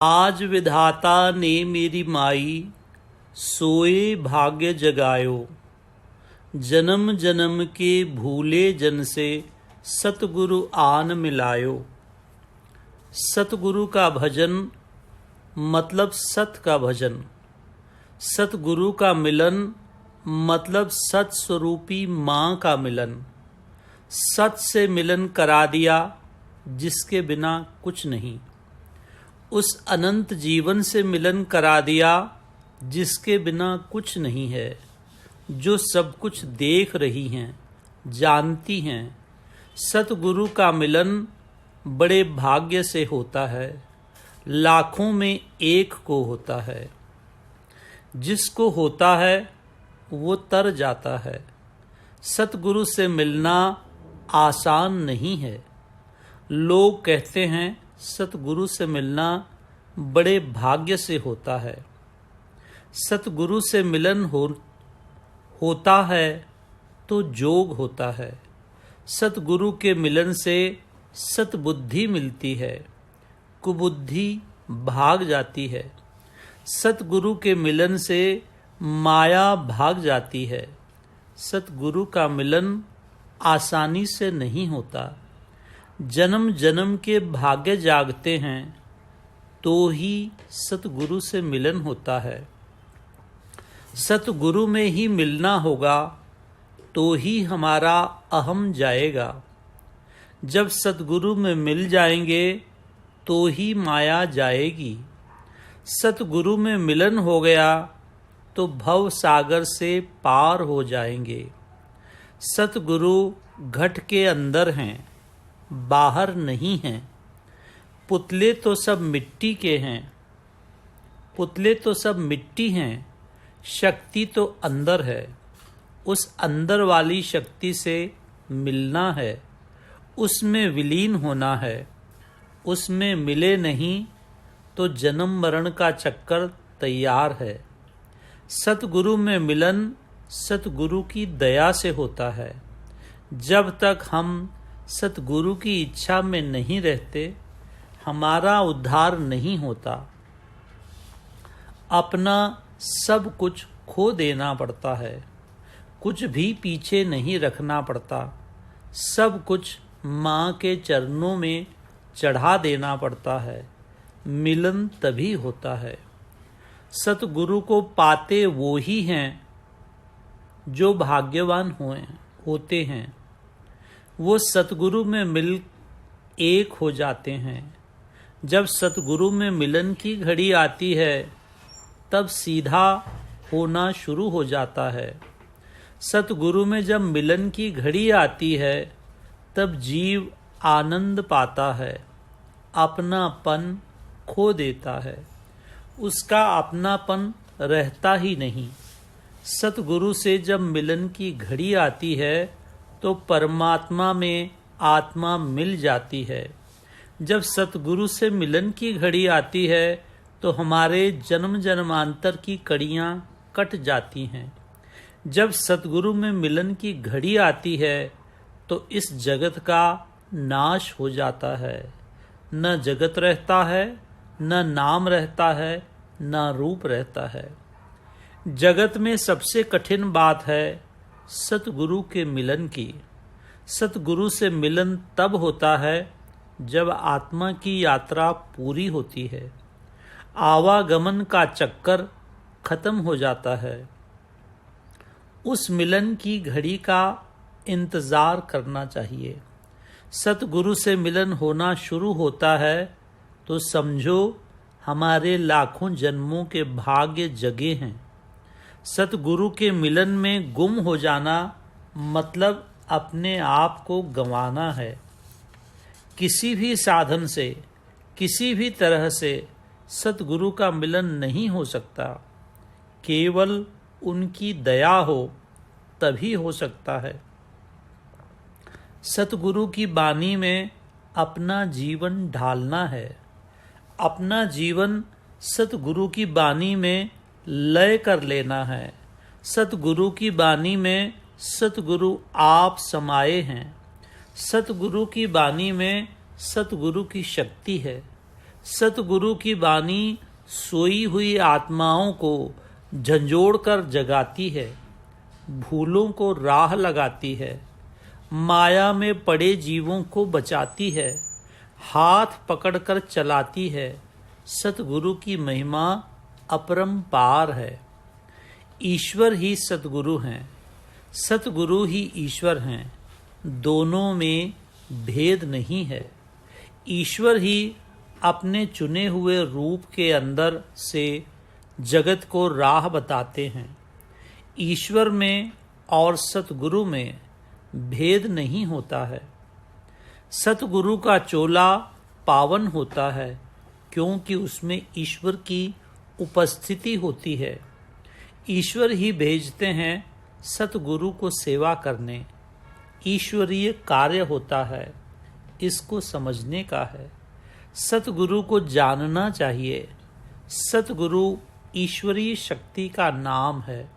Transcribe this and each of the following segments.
आज विधाता ने मेरी माई सोए भाग्य जगायो। जन्म जन्म के भूले जन से सतगुरु आन मिलायो। सतगुरु का भजन मतलब सत का भजन। सतगुरु का मिलन मतलब सत स्वरूपी माँ का मिलन। सत से मिलन करा दिया जिसके बिना कुछ नहीं। उस अनंत जीवन से मिलन करा दिया जिसके बिना कुछ नहीं है। जो सब कुछ देख रही हैं, जानती हैं। सतगुरु का मिलन बड़े भाग्य से होता है। लाखों में एक को होता है। जिसको होता है वो तर जाता है। सतगुरु से मिलना आसान नहीं है। लोग कहते हैं सतगुरु से मिलना बड़े भाग्य से होता है। सतगुरु से मिलन होता है तो जोग होता है। सतगुरु के मिलन से सतबुद्धि मिलती है, कुबुद्धि भाग जाती है। सतगुरु के मिलन से माया भाग जाती है। सतगुरु का मिलन आसानी से नहीं होता। जन्म जन्म के भाग्य जागते हैं तो ही सतगुरु से मिलन होता है। सतगुरु में ही मिलना होगा तो ही हमारा अहम जाएगा। जब सतगुरु में मिल जाएंगे तो ही माया जाएगी। सतगुरु में मिलन हो गया तो भव सागर से पार हो जाएंगे। सतगुरु घट के अंदर हैं, बाहर नहीं हैं। पुतले तो सब मिट्टी के हैं। पुतले तो सब मिट्टी हैं। शक्ति तो अंदर है। उस अंदर वाली शक्ति से मिलना है। उसमें विलीन होना है। उसमें मिले नहीं तो जन्म मरण का चक्कर तैयार है। सतगुरु में मिलन सतगुरु की दया से होता है। जब तक हम सतगुरु की इच्छा में नहीं रहते, हमारा उद्धार नहीं होता। अपना सब कुछ खो देना पड़ता है। कुछ भी पीछे नहीं रखना पड़ता। सब कुछ माँ के चरणों में चढ़ा देना पड़ता है। मिलन तभी होता है। सतगुरु को पाते वो ही हैं जो भाग्यवान होते हैं। वो सतगुरु में मिल एक हो जाते हैं। जब सतगुरु में मिलन की घड़ी आती है तब सीधा होना शुरू हो जाता है। सतगुरु में जब मिलन की घड़ी आती है तब जीव आनंद पाता है, अपनापन खो देता है। उसका अपनापन रहता ही नहीं। सतगुरु से जब मिलन की घड़ी आती है तो परमात्मा में आत्मा मिल जाती है। जब सतगुरु से मिलन की घड़ी आती है तो हमारे जन्म जन्मांतर की कड़ियाँ कट जाती हैं। जब सतगुरु में मिलन की घड़ी आती है तो इस जगत का नाश हो जाता है। न जगत रहता है, न नाम रहता है, न रूप रहता है। जगत में सबसे कठिन बात है सतगुरु के मिलन की। सतगुरु से मिलन तब होता है जब आत्मा की यात्रा पूरी होती है। आवागमन का चक्कर खत्म हो जाता है। उस मिलन की घड़ी का इंतजार करना चाहिए। सतगुरु से मिलन होना शुरू होता है तो समझो हमारे लाखों जन्मों के भाग्य जगे हैं। सतगुरु के मिलन में गुम हो जाना मतलब अपने आप को गंवाना है। किसी भी साधन से, किसी भी तरह से सतगुरु का मिलन नहीं हो सकता। केवल उनकी दया हो तभी हो सकता है। सतगुरु की बानी में अपना जीवन ढालना है। अपना जीवन सतगुरु की बानी में लय कर लेना है। सतगुरु की बानी में सतगुरु आप समाये हैं। सतगुरु की बानी में सतगुरु की शक्ति है। सतगुरु की वाणी सोई हुई आत्माओं को झंझोड़कर जगाती है, भूलों को राह लगाती है, माया में पड़े जीवों को बचाती है, हाथ पकड़कर चलाती है। सतगुरु की महिमा अपरंपार है। ईश्वर ही सतगुरु हैं, सतगुरु ही ईश्वर हैं, दोनों में भेद नहीं है। ईश्वर ही अपने चुने हुए रूप के अंदर से जगत को राह बताते हैं। ईश्वर में और सतगुरु में भेद नहीं होता है। सतगुरु का चोला पावन होता है क्योंकि उसमें ईश्वर की उपस्थिति होती है। ईश्वर ही भेजते हैं सतगुरु को सेवा करने। ईश्वरीय कार्य होता है, इसको समझने का है। सतगुरु को जानना चाहिए। सतगुरु ईश्वरीय शक्ति का नाम है।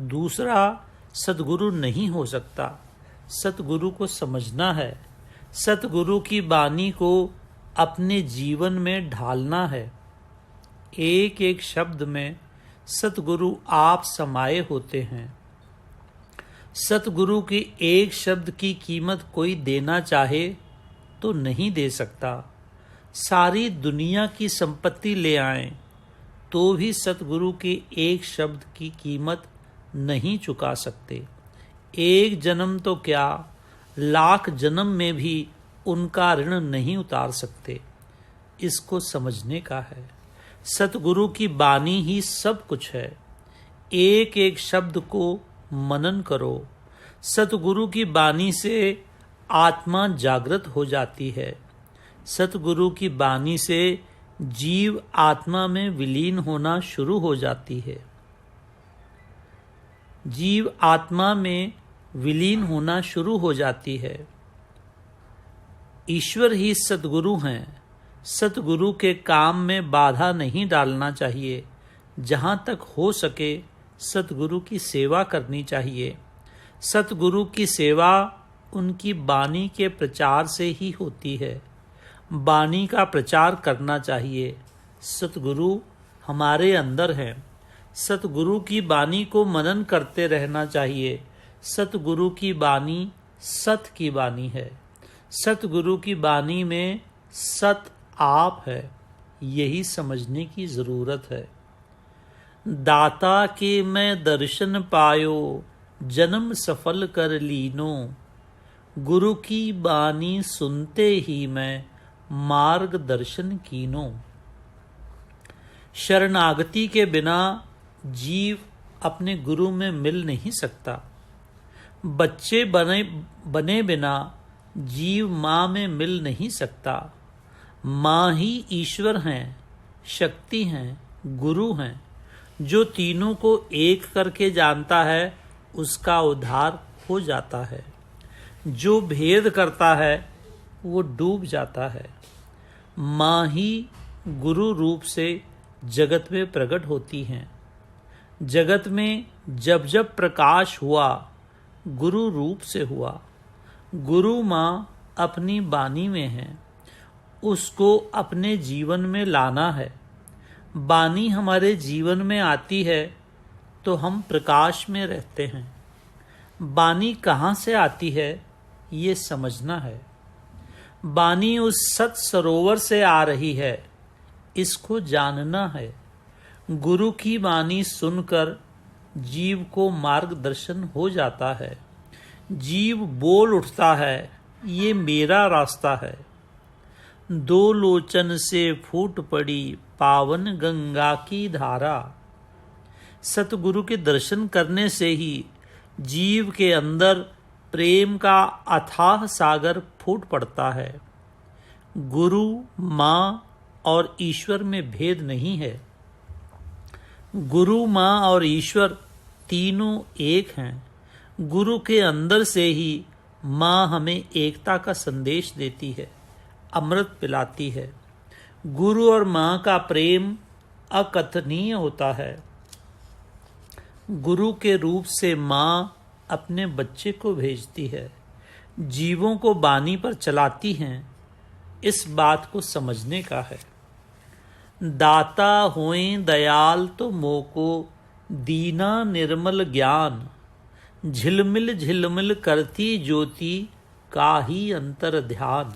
दूसरा सतगुरु नहीं हो सकता। सतगुरु को समझना है। सतगुरु की वाणी को अपने जीवन में ढालना है। एक एक शब्द में सतगुरु आप समाये होते हैं। सतगुरु के एक शब्द की कीमत कोई देना चाहे तो नहीं दे सकता। सारी दुनिया की संपत्ति ले आएं तो भी सतगुरु के एक शब्द की कीमत नहीं चुका सकते। एक जन्म तो क्या, लाख जन्म में भी उनका ऋण नहीं उतार सकते। इसको समझने का है। सतगुरु की वाणी ही सब कुछ है। एक एक शब्द को मनन करो। सतगुरु की वाणी से आत्मा जागृत हो जाती है। सतगुरु की वाणी से जीव आत्मा में विलीन होना शुरू हो जाती है। जीव आत्मा में विलीन होना शुरू हो जाती है। ईश्वर ही सतगुरु हैं। सतगुरु के काम में बाधा नहीं डालना चाहिए। जहाँ तक हो सके सतगुरु की सेवा करनी चाहिए। सतगुरु की सेवा उनकी वाणी के प्रचार से ही होती है। वाणी का प्रचार करना चाहिए। सतगुरु हमारे अंदर हैं। सतगुरु की वाणी को मनन करते रहना चाहिए। सतगुरु की वाणी सत की वाणी है। सतगुरु की वाणी में सत आप है। यही समझने की जरूरत है। दाता के मैं दर्शन पायो, जन्म सफल कर लीनो। गुरु की वाणी सुनते ही मैं मार्ग दर्शन कीनो। शरणागति के बिना जीव अपने गुरु में मिल नहीं सकता। बच्चे बने बिना जीव माँ में मिल नहीं सकता। माँ ही ईश्वर हैं, शक्ति हैं, गुरु हैं। जो तीनों को एक करके जानता है उसका उद्धार हो जाता है। जो भेद करता है वो डूब जाता है। माँ ही गुरु रूप से जगत में प्रकट होती हैं। जगत में जब जब प्रकाश हुआ गुरु रूप से हुआ। गुरु माँ अपनी वाणी में है, उसको अपने जीवन में लाना है। वाणी हमारे जीवन में आती है तो हम प्रकाश में रहते हैं। वाणी कहाँ से आती है ये समझना है। वाणी उस सत सरोवर से आ रही है, इसको जानना है। गुरु की वाणी सुनकर जीव को मार्गदर्शन हो जाता है। जीव बोल उठता है, ये मेरा रास्ता है। दो लोचन से फूट पड़ी पावन गंगा की धारा। सतगुरु के दर्शन करने से ही जीव के अंदर प्रेम का अथाह सागर फूट पड़ता है। गुरु, माँ और ईश्वर में भेद नहीं है। गुरु, माँ और ईश्वर तीनों एक हैं। गुरु के अंदर से ही माँ हमें एकता का संदेश देती है, अमृत पिलाती है। गुरु और माँ का प्रेम अकथनीय होता है। गुरु के रूप से माँ अपने बच्चे को भेजती है, जीवों को वाणी पर चलाती हैं। इस बात को समझने का है। दाता होएं दयाल तो मोको दीना निर्मल ज्ञान। झिलमिल झिलमिल करती ज्योति काहि अंतर ध्यान।